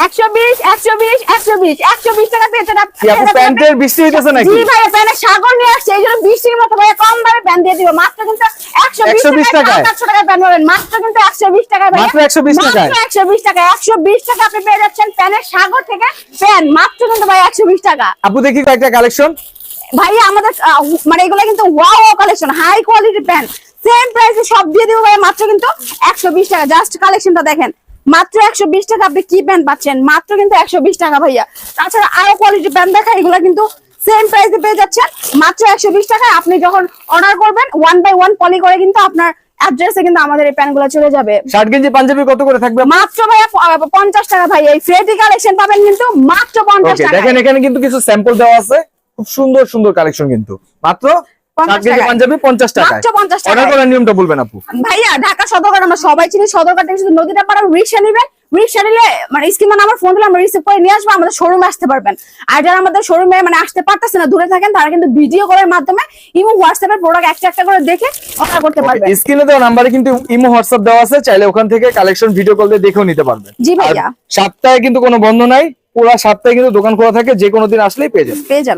120 120 120 120 টাকা পেয়ে যাবেন। কি আপু প্যান্টের বৃষ্টি হইতেছে নাকি? জি ভাইয়া প্যান্টের সাগর নিয়ে আসছে, এইজন্য বৃষ্টির মতো ভাইয়া কম দামে প্যান্ট দিয়ে দিব। মাত্র কিন্তু 120 টাকায় 700 টাকায় প্যান্ট পাবেন। মাত্র কিন্তু 120 টাকায় ভাইয়া, মাত্র 120 টাকায়। মাত্র 120 টাকা। 120 টাকা আপনি পেয়ে যাচ্ছেন প্যান্টের সাগর থেকে প্যান্ট, মাত্র কিন্তু ভাই 120 টাকা। আপু দেখি কয়েকটা কালেকশন। ভাইয়া আমাদের মানে এগুলো কিন্তু wow collection, high quality pant, same প্রাইসে সব দিয়ে দিব ভাইয়া, মাত্র কিন্তু 120 টাকা। জাস্ট কালেকশনটা দেখেন, মাত্র 120 টাকা আপনি কি প্যান্ট পাচ্ছেন, মাত্র কিন্তু 120 টাকা ভাইয়া। তাছাড়া আরো কোয়ালিটি প্যান্ট দেখা, এগুলো কিন্তু সেম প্রাইসে পেয়ে যাচ্ছেন মাত্র 120 টাকায়। আপনি যখন অর্ডার করবেন 1 বাই 1 পলি করে কিন্তু আপনার অ্যাড্রেসে কিন্তু আমাদের এই প্যান্টগুলো চলে যাবে। শার্ট গেঞ্জি পাঞ্জাবি কত করে থাকবে? মাত্র ভাইয়া 50 টাকা ভাইয়া। এই ফ্রেডি কালেকশন পাবেন কিন্তু মাত্র 50 ওকে, টাকা। দেখেন এখানে কিন্তু কিছু স্যাম্পল দেওয়া আছে, খুব সুন্দর সুন্দর কালেকশন কিন্তু মাত্র 50 শার্ট গেঞ্জি টাকায়। পাঞ্জাবি 50 টাকায়। মাত্র 50 টাকায়। অর্ডার করার নিয়মটা বলবেন আপু। ভাইয়া ঢাকা সদরঘাট আমরা সবাই চিনি, সদরঘাট থেকে শুধু নদীটা পার রিক্সা নিবেন, রিক্সা নিলে মানে স্ক্রিনে আমার ফোন দিলে আমরা রিসিভ করে নিয়ে আসবো, আমাদের শোরুমে আসতে পারবেন। আর যারা আমাদের শোরুমে মানে আসতে পারতেছে না, দূরে থাকেন, তারা কিন্তু ভিডিও কলের মাধ্যমে ইমো হোয়াটসঅ্যাপে প্রোডাক্ট একটা একটা করে দেখে অর্ডার করতে পারবেন। স্ক্রিনে দেওয়া নাম্বারে কিন্তু ইমো হোয়াটসঅ্যাপ দেওয়া আছে, চাইলে ওখান থেকে কালেকশন ভিডিও কল দিয়ে দেখেও নিতে পারবেন। জি ভাইয়া। আর সপ্তাহে কিন্তু কোনো বন্ধ নাই, পুরো সপ্তাহে কিন্তু দোকান খোলা থাকে, যে কোনো দিন আসলেই পেয়ে যাবেন। পেয়ে যাবেন।